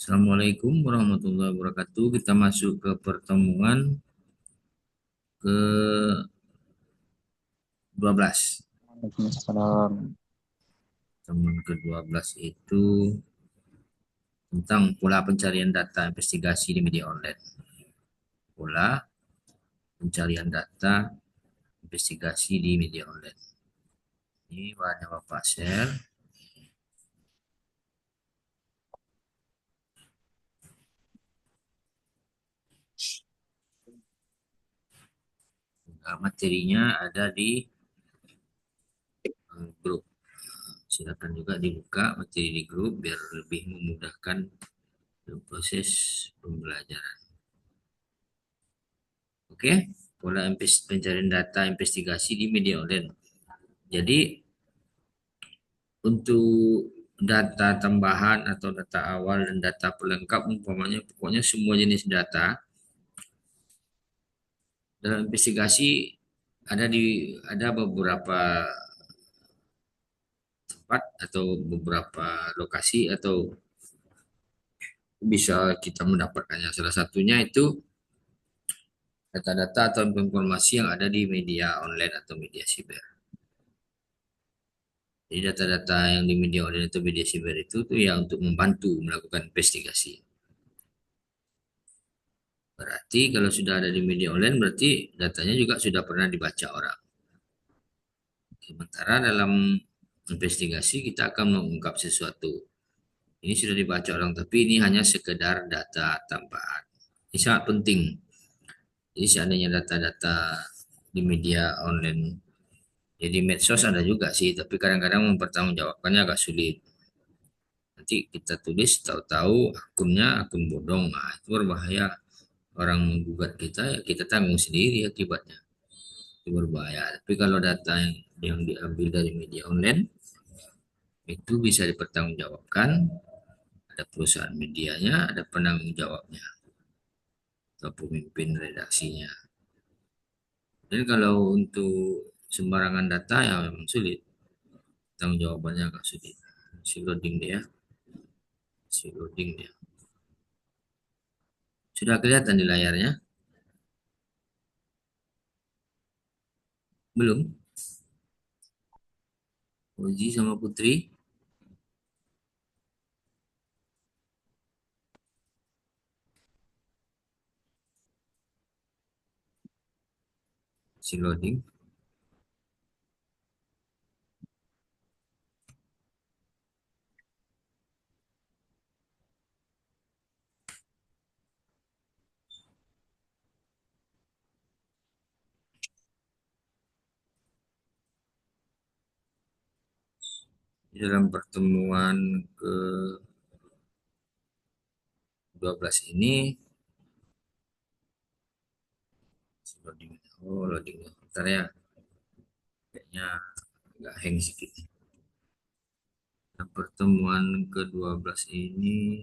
Assalamualaikum warahmatullahi wabarakatuh. Kita masuk ke pertemuan ke-12. Waalaikumsalam. Pertemuan ke-12 itu tentang pola pencarian data investigasi di media online. Pola pencarian data investigasi di media online. Ini bahannya Bapak share. Nah, materinya ada di grup. Silakan juga dibuka materi di grup biar lebih memudahkan proses pembelajaran. Oke, pola pencarian data investigasi di media online. Jadi untuk data tambahan atau data awal dan data pelengkap umpamanya pokoknya semua jenis data dalam investigasi ada beberapa tempat atau beberapa lokasi atau bisa kita mendapatkannya. Salah satunya itu data-data atau informasi yang ada di media online atau media siber. Jadi data-data yang di media online atau media siber itu tuh ya untuk membantu melakukan investigasi. Berarti kalau sudah ada di media online berarti datanya juga sudah pernah dibaca orang. Sementara dalam investigasi kita akan mengungkap sesuatu. Ini sudah dibaca orang tapi ini hanya sekedar data tambahan. Ini sangat penting. Jadi seandainya data-data di media online, jadi medsos ada juga sih, tapi kadang-kadang mempertanggungjawabkannya agak sulit. Nanti kita tulis tahu-tahu akunnya akun bodong, nah, itu berbahaya. Orang menggugat kita, ya kita tanggung sendiri akibatnya. Itu berbahaya. Tapi kalau data yang diambil dari media online itu bisa dipertanggungjawabkan, ada perusahaan medianya, ada penanggung jawabnya atau pemimpin redaksinya. Dan kalau untuk sembarangan data ya memang sulit, tanggung jawabannya agak sulit. Si loading dia, si loading dia. Sudah kelihatan di layarnya? Belum? Uji sama Putri, si loading. Di dalam pertemuan ke-12 ini, si loading. Oh, loading. Bentar ya, kayaknya agak hang sedikit. Nah, pertemuan ke-12 ini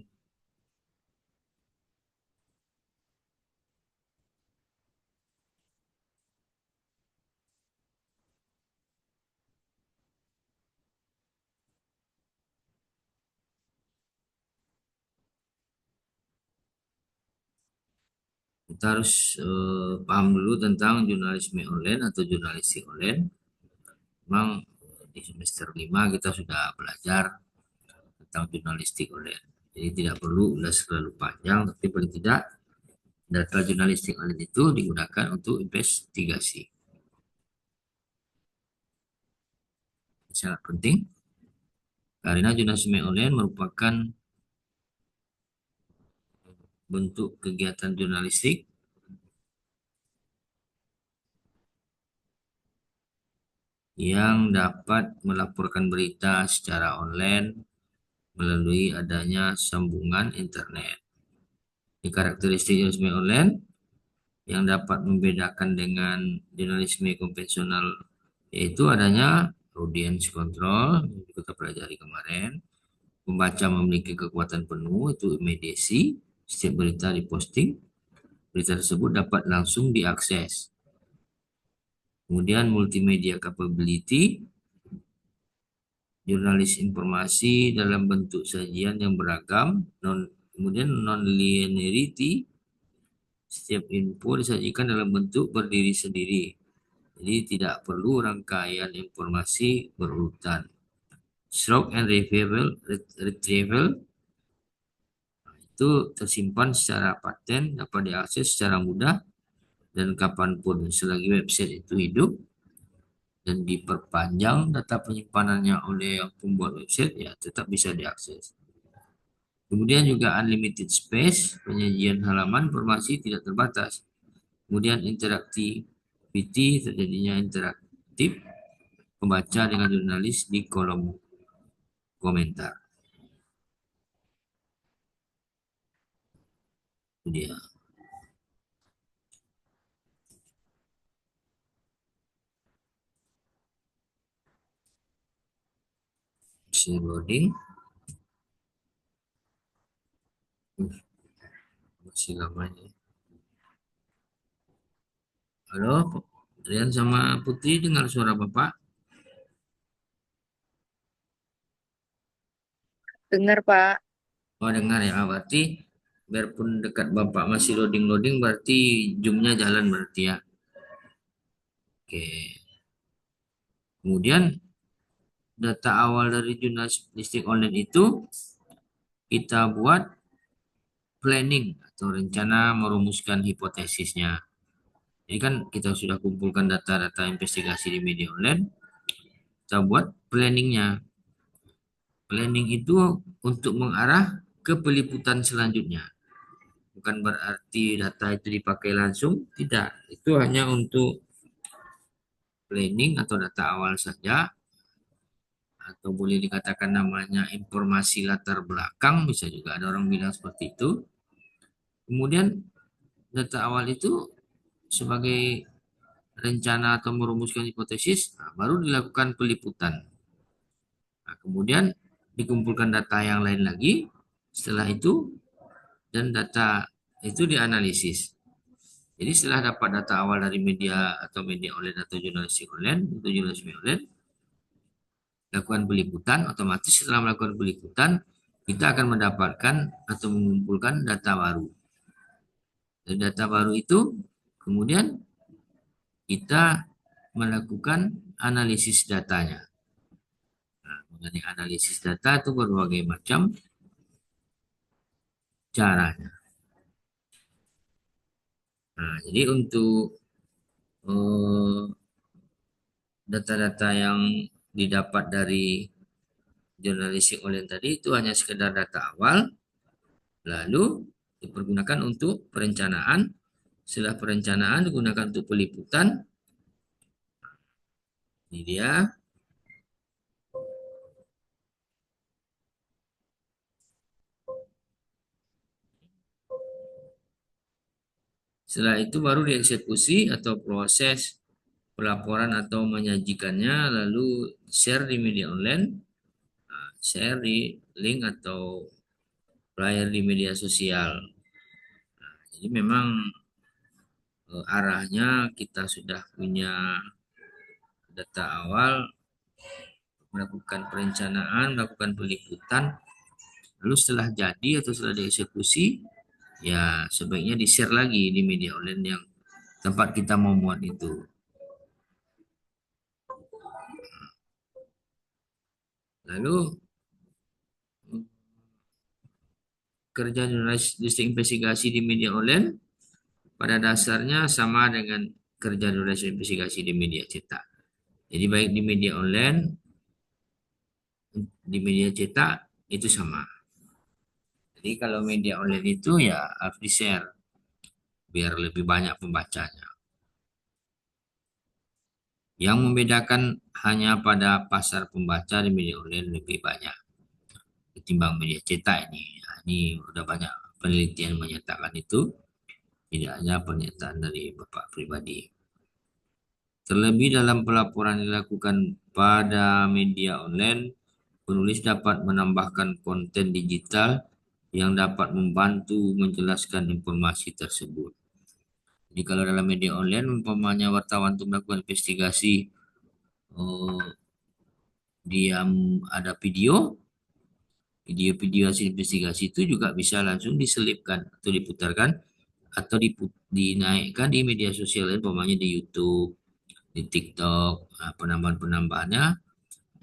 kita harus paham dulu tentang jurnalisme online atau jurnalistik online. Memang di semester 5 kita sudah belajar tentang jurnalistik online. Jadi tidak perlu ulas terlalu panjang, tapi paling tidak data jurnalistik online itu digunakan untuk investigasi. Sangat penting karena jurnalisme online merupakan bentuk kegiatan jurnalistik yang dapat melaporkan berita secara online melalui adanya sambungan internet. Di karakteristik jurnalisme online yang dapat membedakan dengan jurnalisme konvensional yaitu adanya audience control yang kita pelajari kemarin. Pembaca memiliki kekuatan penuh itu mediasi. Setiap berita diposting, berita tersebut dapat langsung diakses. Kemudian multimedia capability, jurnalis informasi dalam bentuk sajian yang beragam, non Kemudian non-linearity, setiap info disajikan dalam bentuk berdiri sendiri. Jadi tidak perlu rangkaian informasi berurutan. Stroke and retrieval itu tersimpan secara paten, dapat diakses secara mudah dan kapanpun selagi website itu hidup dan diperpanjang data penyimpanannya oleh yang pembuat website, ya tetap bisa diakses. Kemudian juga unlimited space, penyajian halaman informasi tidak terbatas. Kemudian interactivity, terjadinya interaktif pembaca dengan jurnalis di kolom komentar. Itu dia. Masih loading. Masih lama ini. Halo, Rian sama Putri dengar suara Bapak? Dengar, Pak. Oh, dengar ya. Berarti biarpun dekat Bapak masih loading-loading, berarti zoom-nya jalan berarti ya. Oke. Kemudian data awal dari jurnalistik online itu kita buat planning atau rencana merumuskan hipotesisnya. Ini kan kita sudah kumpulkan data-data investigasi di media online, kita buat planningnya. Planning itu untuk mengarah ke peliputan selanjutnya. Bukan berarti data itu dipakai langsung, tidak. Itu hanya untuk planning atau data awal saja, atau boleh dikatakan namanya informasi latar belakang, bisa juga ada orang bilang seperti itu. Kemudian data awal itu sebagai rencana atau merumuskan hipotesis, nah, baru dilakukan peliputan. Nah, kemudian dikumpulkan data yang lain lagi setelah itu, dan data itu dianalisis. Jadi setelah dapat data awal dari media atau media online atau jurnalistik online, untuk jurnalistik online, lakukan peliputan, otomatis setelah melakukan peliputan, kita akan mendapatkan atau mengumpulkan data baru. Dan data baru itu kemudian kita melakukan analisis datanya. Nah, mengenai analisis data itu berbagai macam caranya. Nah, jadi untuk eh, data-data yang didapat dari jurnalistik online tadi itu hanya sekedar data awal, lalu dipergunakan untuk perencanaan. Setelah perencanaan digunakan untuk peliputan. Ini dia. Setelah itu baru dieksekusi atau proses pelaporan atau menyajikannya, lalu share di media online, share di link atau flyer di media sosial. Jadi memang arahnya kita sudah punya data awal, melakukan perencanaan, melakukan peliputan, lalu setelah jadi atau setelah dieksekusi, ya sebaiknya di-share lagi di media online yang tempat kita memuat itu. Lalu kerja jurnalistik investigasi di media online pada dasarnya sama dengan kerja jurnalistik investigasi di media cetak. Jadi baik di media online, di media cetak itu sama. Jadi kalau media online itu ya harus di-share biar lebih banyak pembacanya. Yang membedakan hanya pada pasar pembaca di media online lebih banyak ketimbang media cetak ini. Nah, ini udah banyak penelitian menyatakan itu, tidak hanya pernyataan dari Bapak pribadi. Terlebih dalam pelaporan dilakukan pada media online, penulis dapat menambahkan konten digital yang dapat membantu menjelaskan informasi tersebut. Jadi kalau dalam media online, umpamanya wartawan untuk melakukan investigasi, dia ada video, Video-video hasil investigasi itu juga bisa langsung diselipkan atau diputarkan atau dinaikkan di media sosial, umpamanya di YouTube, di TikTok, penambahan-penambahannya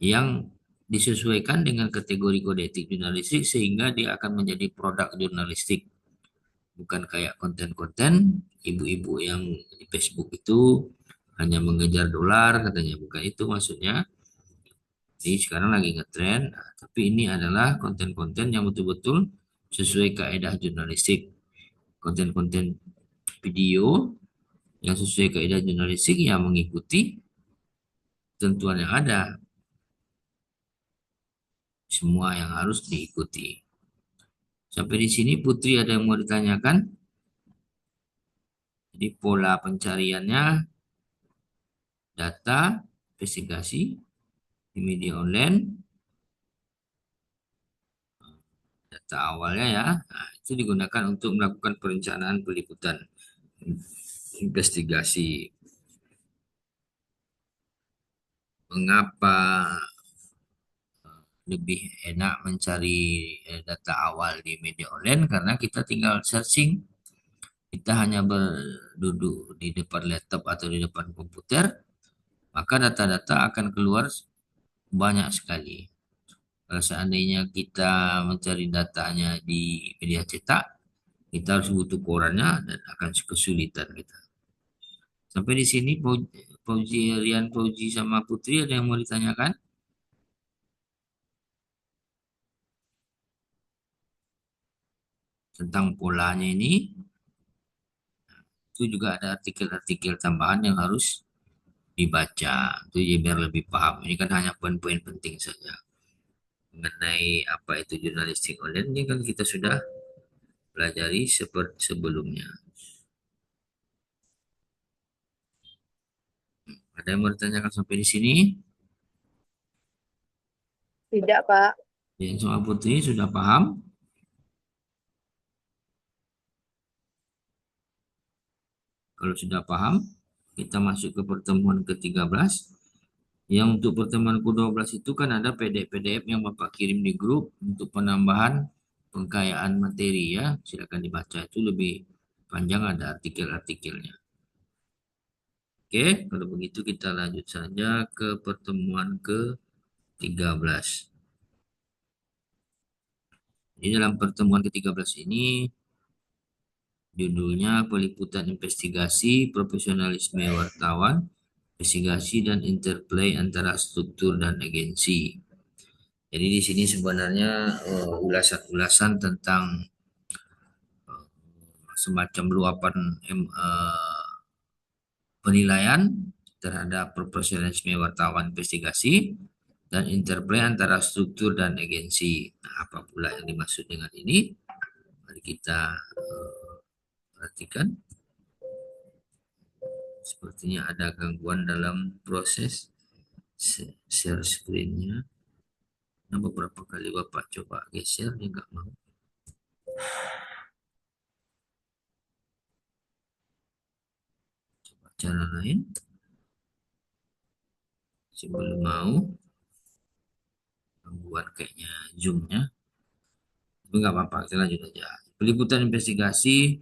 yang disesuaikan dengan kategori kode etik jurnalistik sehingga dia akan menjadi produk jurnalistik. Bukan kayak konten-konten ibu-ibu yang di Facebook itu hanya mengejar dolar katanya, bukan itu maksudnya. Jadi sekarang lagi ngetrend, tapi ini adalah konten-konten yang betul-betul sesuai kaidah jurnalistik. Konten-konten video yang sesuai kaidah jurnalistik yang mengikuti ketentuan yang ada, semua yang harus diikuti. Sampai di sini Putri ada yang mau ditanyakan? Jadi pola pencariannya data, investigasi di media online, data awalnya ya, nah, itu digunakan untuk melakukan perencanaan peliputan investigasi. Mengapa lebih enak mencari data awal di media online? Karena kita tinggal searching, kita hanya berduduk di depan laptop atau di depan komputer, maka data-data akan keluar banyak sekali. Kalau seandainya kita mencari datanya di media cetak, kita harus butuh korannya dan akan kesulitan kita. Sampai di sini Rian, Fauzi sama Putri ada yang mau ditanyakan tentang polanya ini? Itu juga ada artikel-artikel tambahan yang harus dibaca. Itu ya biar lebih paham. Ini kan hanya poin-poin penting saja. Mengenai apa itu jurnalistik online ini kan kita sudah pelajari seperti sebelumnya. Ada yang mau ditanyakan sampai di sini? Tidak, Pak. Yang soal Putri sudah paham? Kalau sudah paham, kita masuk ke pertemuan ke-13. Yang untuk pertemuan ke-12 itu kan ada PDF-PDF yang Bapak kirim di grup untuk penambahan pengkayaan materi ya. Silakan dibaca, itu lebih panjang, ada artikel-artikelnya. Oke, kalau begitu kita lanjut saja ke pertemuan ke-13. Di dalam pertemuan ke-13 ini judulnya peliputan investigasi, profesionalisme wartawan, investigasi dan interplay antara struktur dan agensi. Jadi di sini sebenarnya ulasan-ulasan tentang semacam luapan penilaian terhadap profesionalisme wartawan investigasi dan interplay antara struktur dan agensi. Nah, apa pula yang dimaksud dengan ini? Mari kita perhatikan. Sepertinya ada gangguan dalam proses share screen-nya. Nah, beberapa kali Bapak coba geser, dia nggak mau. Coba cara lain. Sebelum mau, gangguan kayaknya zoom-nya. Tapi nggak apa-apa, kita lanjut aja. Peliputan investigasi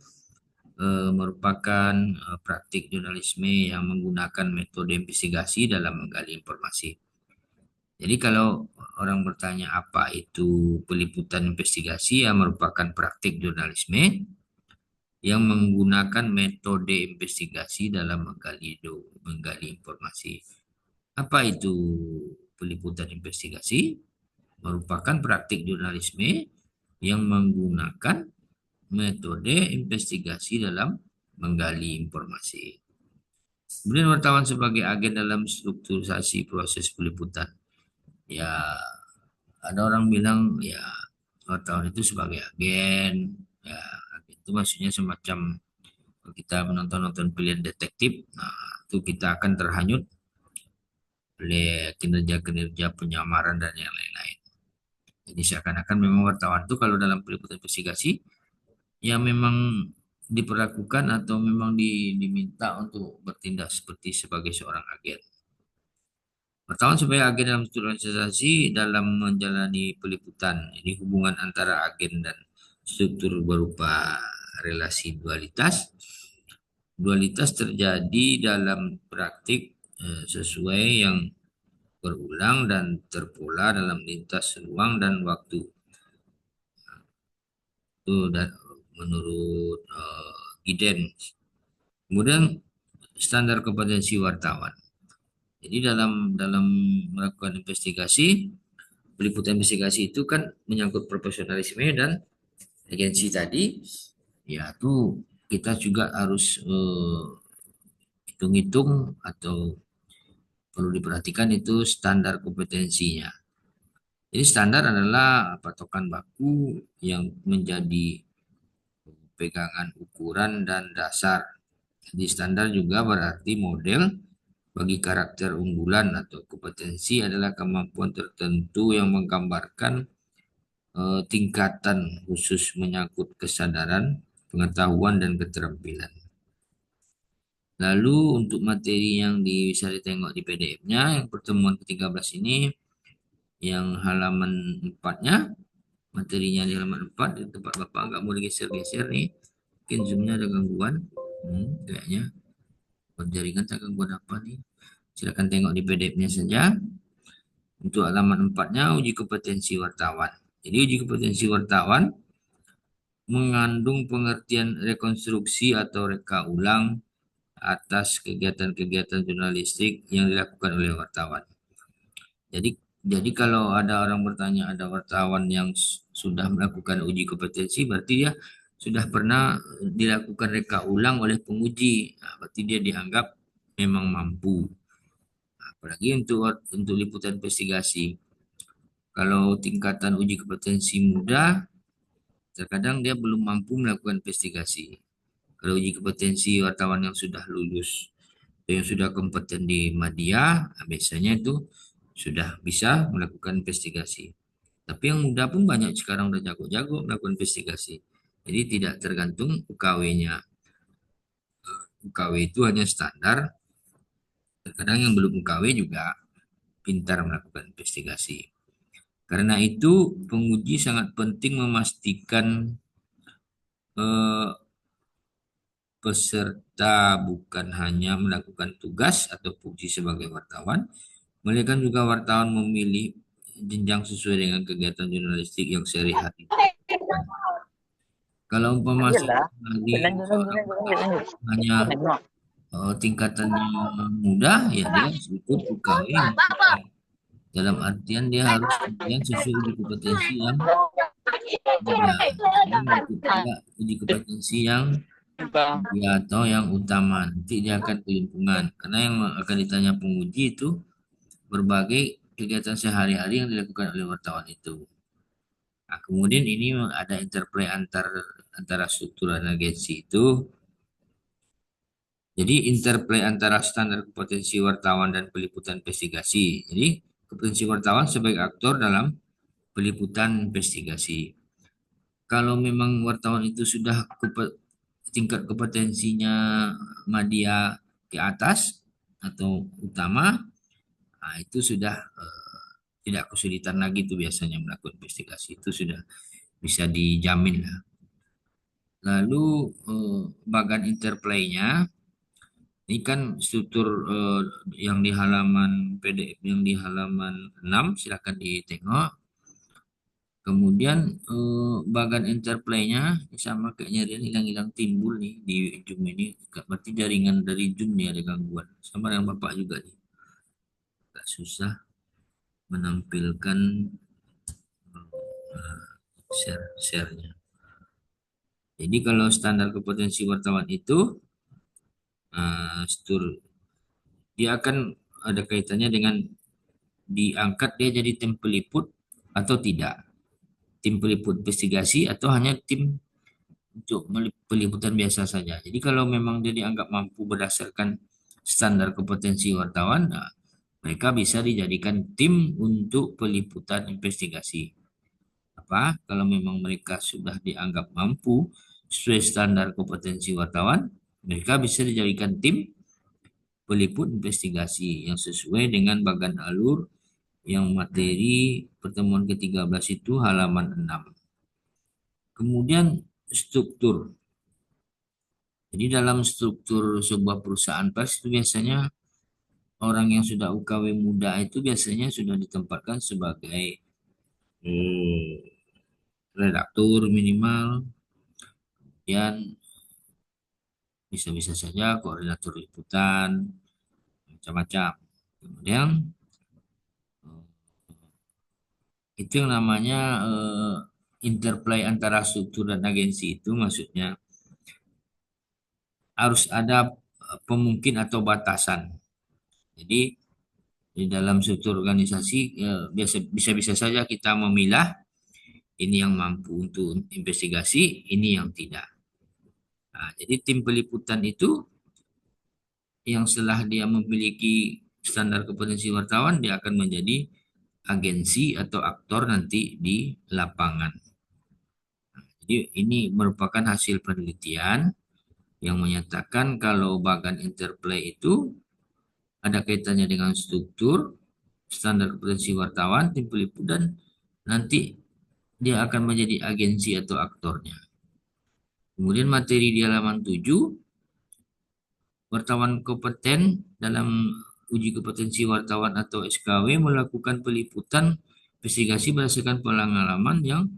merupakan praktik jurnalisme yang menggunakan metode investigasi dalam menggali informasi. Jadi kalau orang bertanya apa itu peliputan investigasi, yang merupakan praktik jurnalisme yang menggunakan metode investigasi dalam menggali informasi. Apa itu peliputan investigasi? Merupakan praktik jurnalisme yang menggunakan metode investigasi dalam menggali informasi. Kemudian wartawan sebagai agen dalam strukturisasi proses peliputan. Ya, ada orang bilang ya wartawan itu sebagai agen. Ya, itu maksudnya semacam kalau kita menonton film detektif, nah itu kita akan terhanyut oleh kinerja-kinerja penyamaran dan yang lain-lain. Jadi seakan-akan memang wartawan itu kalau dalam peliputan investigasi ya memang diperlakukan atau memang diminta untuk bertindak seperti sebagai seorang agen. Wartawan sebagai agen dalam struktur organisasi dalam menjalani peliputan. Ini hubungan antara agen dan struktur berupa relasi dualitas. Dualitas terjadi dalam praktik sesuai yang berulang dan terpola dalam lintas ruang dan waktu. Itu dan menurut Giddens. Kemudian standar kompetensi wartawan. Jadi dalam dalam melakukan investigasi, peliputan investigasi itu kan menyangkut profesionalisme dan agensi tadi, ya tuh kita juga harus hitung-hitung atau perlu diperhatikan itu standar kompetensinya. Jadi standar adalah patokan baku yang menjadi pegangan ukuran dan dasar. Jadi standar juga berarti model bagi karakter unggulan atau kompetensi adalah kemampuan tertentu yang menggambarkan tingkatan khusus menyangkut kesadaran, pengetahuan, dan keterampilan. Lalu untuk materi yang bisa ditengok di PDF-nya, yang pertemuan ke-13 ini, yang halaman 4-nya, materinya di halaman 4, di tempat Bapak nggak mau digeser-geser nih. Mungkin zoom-nya ada gangguan. Kayaknya jaringan tak gangguan apa nih. Silakan tengok di PDF-nya saja. Untuk halaman 4-nya, uji kompetensi wartawan. Jadi uji kompetensi wartawan mengandung pengertian rekonstruksi atau reka ulang atas kegiatan-kegiatan jurnalistik yang dilakukan oleh wartawan. Jadi jadi kalau ada orang bertanya ada wartawan yang sudah melakukan uji kompetensi, berarti dia sudah pernah dilakukan reka ulang oleh penguji. Nah, berarti dia dianggap memang mampu. Nah, apalagi untuk liputan investigasi. Kalau tingkatan uji kompetensi mudah, terkadang dia belum mampu melakukan investigasi. Kalau uji kompetensi wartawan yang sudah lulus atau yang sudah kompeten di media, biasanya itu sudah bisa melakukan investigasi. Tapi yang muda pun banyak sekarang udah jago-jago melakukan investigasi. Jadi tidak tergantung UKW-nya. UKW itu hanya standar. Terkadang yang belum UKW juga pintar melakukan investigasi. Karena itu penguji sangat penting memastikan eh, peserta bukan hanya melakukan tugas atau fungsi sebagai wartawan, melainkan juga wartawan memilih jenjang sesuai dengan kegiatan jurnalistik yang sehari-hari. Kalau umpama di seorang wartawan hanya tingkatannya mudah, ya dia ikut UKW dalam artian dia harus kemudian sesuai uji kompetensi yang mudah. Dia mengikut juga uji kompetensi yang ya atau yang utama, nanti dia akan kelimpungan karena yang akan ditanya penguji itu berbagai kegiatan sehari-hari yang dilakukan oleh wartawan itu. Nah, kemudian ini ada interplay antara struktur dan agensi itu. Jadi interplay antara standar kompetensi wartawan dan peliputan investigasi. Jadi kompetensi wartawan sebagai aktor dalam peliputan investigasi. Kalau memang wartawan itu sudah tingkat kompetensinya media ke atas atau utama, nah itu sudah tidak kesulitan lagi tuh biasanya melakukan investigasi itu sudah bisa dijamin lah. Lalu bagan interplaynya ini kan struktur yang di halaman PDF yang di halaman 6 silakan ditengok. Kemudian bagan interplaynya sama kayaknya dia hilang-hilang timbul nih di Zoom ini. Berarti jaringan dari Zoom nih ada gangguan. Sama dengan Bapak juga nih. Agak susah menampilkan share-nya. Jadi kalau standar kompetensi wartawan itu struktur dia akan ada kaitannya dengan diangkat dia jadi tim peliput atau tidak. Tim peliput investigasi atau hanya tim untuk peliputan biasa saja. Jadi kalau memang dia dianggap mampu berdasarkan standar kompetensi wartawan, nah, mereka bisa dijadikan tim untuk peliputan investigasi. Apa? Kalau memang mereka sudah dianggap mampu sesuai standar kompetensi wartawan, mereka bisa dijadikan tim peliput investigasi yang sesuai dengan bagan alur yang materi pertemuan ke-13 itu halaman 6. Kemudian struktur. Jadi dalam struktur sebuah perusahaan pers itu biasanya orang yang sudah UKW muda itu biasanya sudah ditempatkan sebagai eh, redaktur minimal, dan bisa-bisa saja koordinator liputan, macam-macam. Kemudian eh, itu yang namanya interplay antara struktur dan agensi itu maksudnya harus ada pemungkin atau batasan. Jadi di dalam struktur organisasi bisa-bisa saja kita memilah ini yang mampu untuk investigasi, ini yang tidak. Nah, jadi tim peliputan itu yang setelah dia memiliki standar kompetensi wartawan, dia akan menjadi agensi atau aktor nanti di lapangan. Jadi ini merupakan hasil penelitian yang menyatakan kalau bagan interplay itu ada kaitannya dengan struktur, standar kompetensi wartawan, tim peliput, dan nanti dia akan menjadi agensi atau aktornya. Kemudian materi di halaman 7, wartawan kompeten dalam uji kompetensi wartawan atau SKW melakukan peliputan investigasi berdasarkan pengalaman yang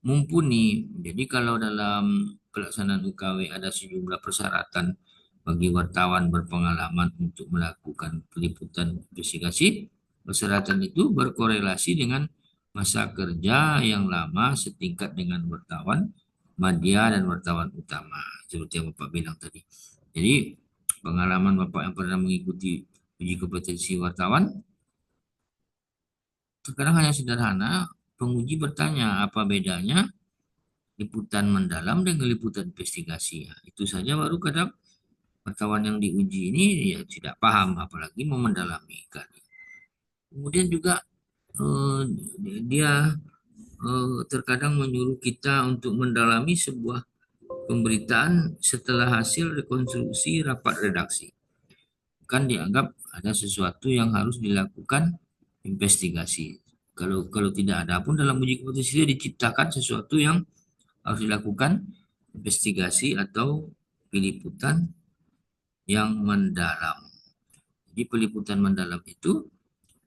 mumpuni. Jadi kalau dalam pelaksanaan UKW ada sejumlah persyaratan bagi wartawan berpengalaman untuk melakukan peliputan investigasi, persyaratan itu berkorelasi dengan masa kerja yang lama setingkat dengan wartawan media dan wartawan utama, seperti yang Bapak bilang tadi. Jadi pengalaman Bapak yang pernah mengikuti uji kompetensi wartawan terkadang hanya sederhana, penguji bertanya apa bedanya liputan mendalam dengan liputan investigasi. Ya, itu saja baru kadang wartawan yang diuji ini ya tidak paham, apalagi mau mendalami kan. Kemudian juga eh, dia terkadang menyuruh kita untuk mendalami sebuah pemberitaan setelah hasil rekonstruksi rapat redaksi. Kan dianggap ada sesuatu yang harus dilakukan investigasi. Kalau tidak ada pun dalam uji kompetensi diciptakan sesuatu yang harus dilakukan investigasi atau peliputan yang mendalam. Jadi peliputan mendalam itu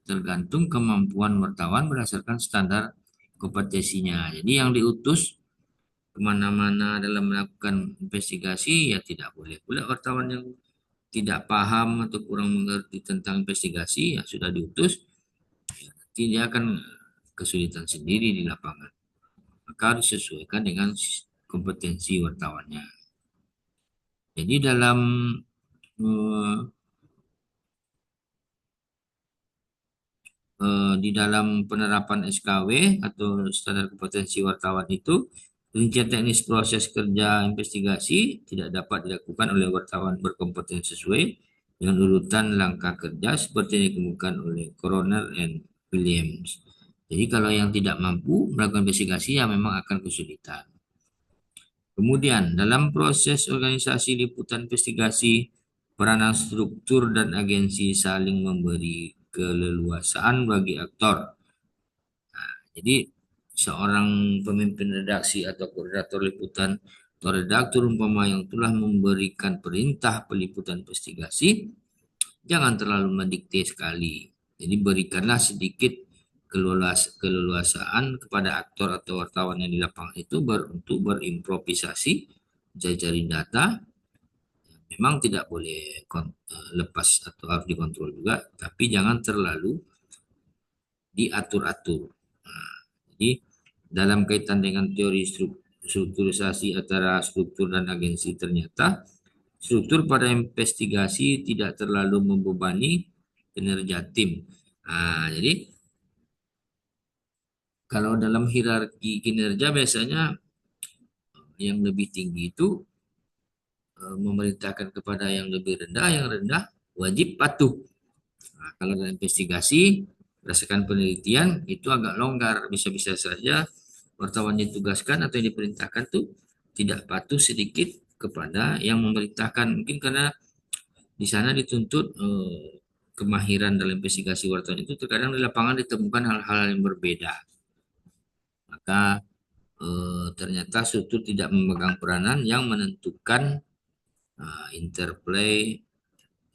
tergantung kemampuan wartawan berdasarkan standar kompetensinya. Jadi yang diutus kemana-mana dalam melakukan investigasi ya tidak boleh pula wartawan yang tidak paham atau kurang mengerti tentang investigasi yang sudah diutus, nanti dia akan kesulitan sendiri di lapangan. Maka harus disesuaikan dengan kompetensi wartawannya. Jadi dalam eh, di dalam penerapan SKW atau standar kompetensi wartawan itu, rincian teknis proses kerja investigasi tidak dapat dilakukan oleh wartawan berkompeten sesuai dengan urutan langkah kerja seperti yang dikemukakan oleh Coroner and Williams. Jadi kalau yang tidak mampu melakukan investigasi ya memang akan kesulitan. Kemudian dalam proses organisasi liputan investigasi, peranan struktur dan agensi saling memberi keleluasaan bagi aktor. Jadi seorang pemimpin redaksi atau koordinator liputan atau redaktur umpama yang telah memberikan perintah peliputan investigasi, jangan terlalu mendikte sekali. Jadi berikanlah sedikit keleluasaan kepada aktor atau wartawan yang di lapangan itu untuk berimprovisasi, mencari data. Memang tidak boleh lepas atau harus dikontrol juga, tapi jangan terlalu diatur-atur. Nah, jadi dalam kaitan dengan teori strukturisasi antara struktur dan agensi, ternyata struktur pada investigasi tidak terlalu membebani kinerja tim. Nah, jadi kalau dalam hierarki kinerja biasanya yang lebih tinggi itu memerintahkan kepada yang lebih rendah, yang rendah wajib patuh. Nah, kalau dalam investigasi berdasarkan penelitian itu agak longgar, bisa-bisa saja wartawan ditugaskan atau yang diperintahkan tuh tidak patuh sedikit kepada yang memerintahkan, mungkin karena Di sana dituntut kemahiran dalam investigasi wartawan itu terkadang di lapangan ditemukan hal-hal yang berbeda. Maka ternyata struktur tidak memegang peranan yang menentukan interplay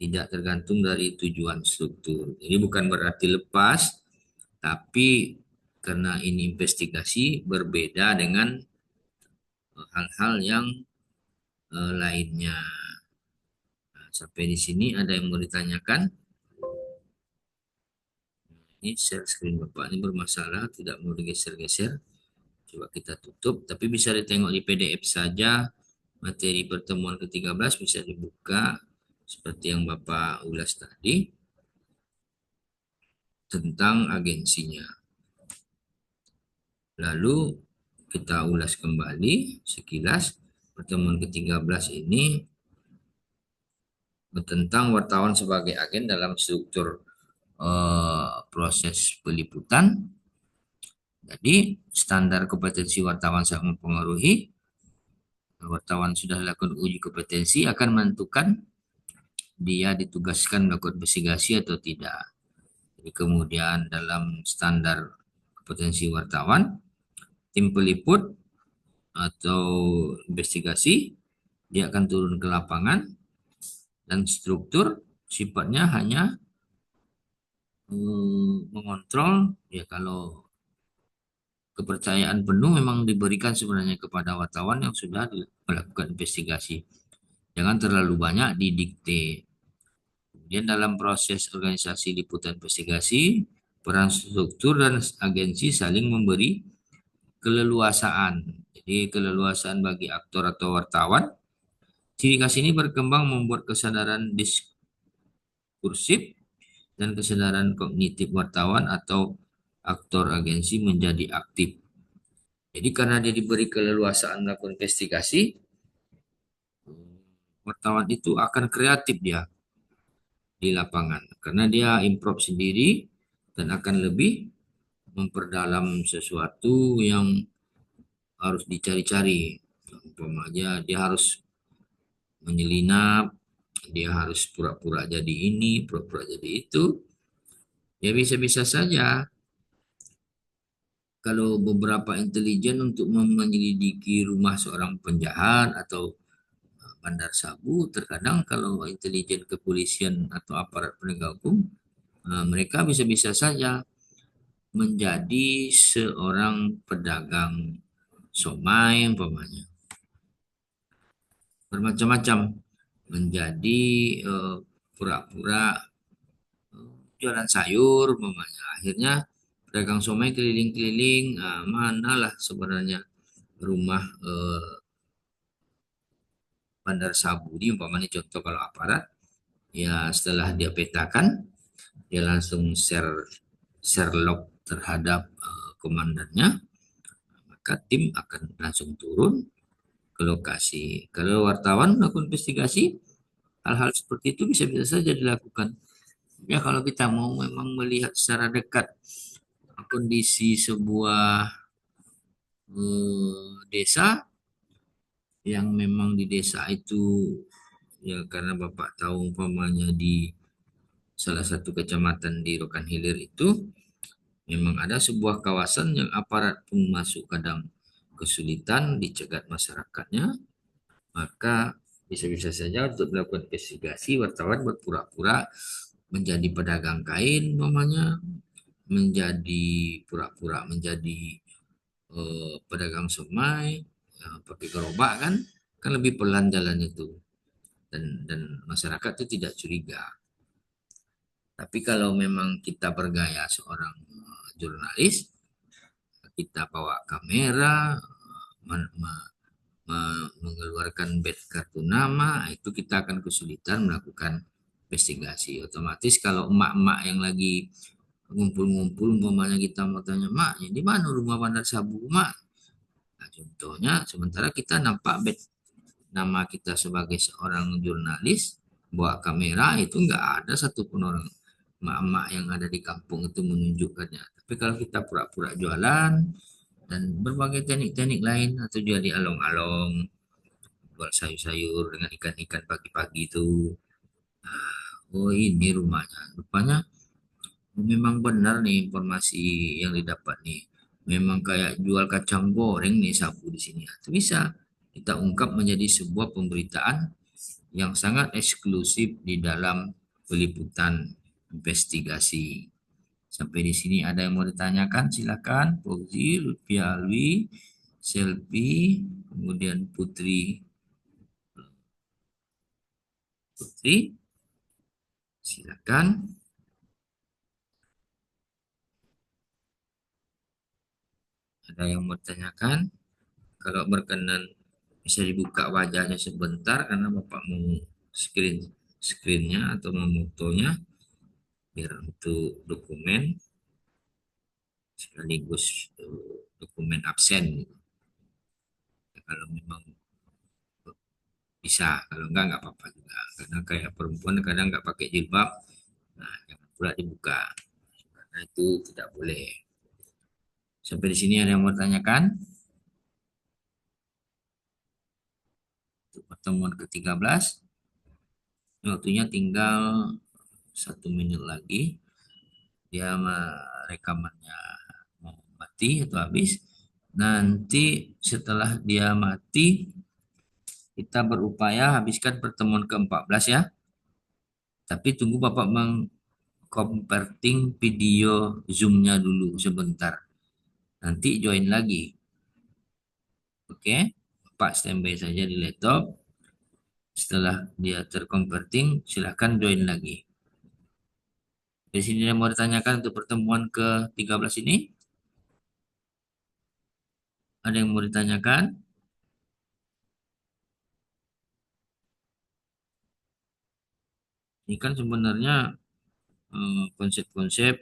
tidak tergantung dari tujuan struktur. Jadi bukan berarti lepas, tapi karena ini investigasi berbeda dengan hal-hal yang lainnya. Nah, sampai di sini ada yang mau ditanyakan? Ini share screen Bapak ini bermasalah, tidak mau digeser-geser. Coba kita tutup, tapi bisa ditengok di PDF saja. Materi pertemuan ke-13 bisa dibuka seperti yang Bapak ulas tadi tentang agensinya. Lalu kita ulas kembali sekilas pertemuan ke-13 ini tentang wartawan sebagai agen dalam struktur proses peliputan. Jadi standar kompetensi wartawan sangat mempengaruhi. Wartawan sudah lakukan uji kompetensi akan menentukan dia ditugaskan melakukan investigasi atau tidak. Jadi kemudian dalam standar kompetensi wartawan, tim peliput atau investigasi dia akan turun ke lapangan dan struktur sifatnya hanya mengontrol ya kalau kepercayaan penuh memang diberikan sebenarnya kepada wartawan yang sudah melakukan investigasi. Jangan terlalu banyak didikte. Kemudian dalam proses organisasi liputan investigasi, peran struktur dan agensi saling memberi keleluasaan. Jadi keleluasaan bagi aktor atau wartawan. Ciri khas ini berkembang membuat kesadaran diskursif dan kesadaran kognitif wartawan atau aktor agensi menjadi aktif. Jadi karena dia diberi keleluasaan melakukan investigasi, wartawan itu akan kreatif dia di lapangan karena dia improv sendiri dan akan lebih memperdalam sesuatu yang harus dicari-cari. Umpamanya dia harus menyelinap, dia harus pura-pura jadi ini, pura-pura jadi itu. Ya bisa-bisa saja kalau beberapa intelijen untuk menyelidiki rumah seorang penjahat atau bandar sabu, terkadang kalau intelijen kepolisian atau aparat penegak hukum, mereka bisa-bisa saja menjadi seorang pedagang somai umpamanya. Bermacam-macam menjadi pura-pura jualan sayur umpamanya. Akhirnya pedagang somai keliling-keliling, manalah sebenarnya rumah bandar sabu ini umpamanya contoh kalau aparat ya setelah dia petakan dia langsung share log terhadap komandannya, maka tim akan langsung turun ke lokasi. Kalau wartawan melakukan investigasi, hal-hal seperti itu bisa-bisa saja dilakukan. Ya kalau kita mau memang melihat secara dekat kondisi sebuah desa yang memang di desa itu ya karena Bapak tahu umpamanya di salah satu kecamatan di Rokan Hilir itu memang ada sebuah kawasan yang aparat pun masuk kadang kesulitan dicegat masyarakatnya, maka bisa-bisa saja untuk melakukan investigasi wartawan berpura-pura menjadi pedagang kain umpamanya, menjadi pura-pura menjadi pedagang somai, pakai gerobak kan lebih pelan jalan itu dan masyarakat itu tidak curiga. Tapi kalau memang kita bergaya seorang jurnalis, kita bawa kamera, mengeluarkan badge kartu nama, itu kita akan kesulitan melakukan investigasi. Otomatis kalau emak-emak yang lagi ngumpul-ngumpul, umpamanya kita mau tanya, mak, di mana rumah bandar sabu, mak? Nah, contohnya, sementara kita nampak badge nama kita sebagai seorang jurnalis, bawa kamera, itu nggak ada satupun orang emak-emak yang ada di kampung itu menunjukkannya. Tapi kalau kita pura-pura jualan dan berbagai teknik-teknik lain atau jual along-along, buat sayur-sayur dengan ikan-ikan pagi-pagi itu, Oh ini rumahnya. Rupanya memang benar nih informasi yang didapat nih. Memang kayak jual kacang goreng nih sapu di sini. Itu bisa kita ungkap menjadi sebuah pemberitaan yang sangat eksklusif di dalam peliputan investigasi. Sampai di sini ada yang mau ditanyakan? Silakan. Fauzi, Lutfi Alwi, Selvi, kemudian Putri. Putri, silakan. Ada yang mau ditanyakan? Kalau berkenan bisa dibuka wajahnya sebentar karena Bapak mau screennya atau memotonya biar untuk dokumen sekaligus dokumen absen gitu. Ya, kalau memang bisa, kalau enggak apa-apa juga. Karena kayak perempuan kadang nggak pakai jilbab, nah jangan pula dibuka. Karena itu tidak boleh. Sampai di sini ada yang mau tanyakan? Untuk pertemuan ke-13, waktunya tinggal 1 menit lagi. Dia rekamannya mau mati atau habis. Nanti setelah dia mati, kita berupaya habiskan pertemuan ke-14 ya. Tapi tunggu Bapak mengkonverting video Zoom-nya dulu sebentar. Nanti join lagi. Oke, Bapak standby saja di laptop. Setelah dia terconverting, silahkan join lagi. Di sini yang mau ditanyakan untuk pertemuan ke-13 ini, ada yang mau ditanyakan? Ini kan sebenarnya konsep-konsep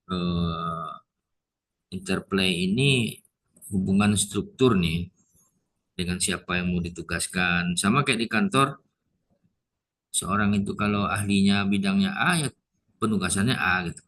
eh, interplay ini hubungan struktur nih dengan siapa yang mau ditugaskan. Sama kayak di kantor, seorang itu kalau ahlinya bidangnya A ya penugasannya A gitu.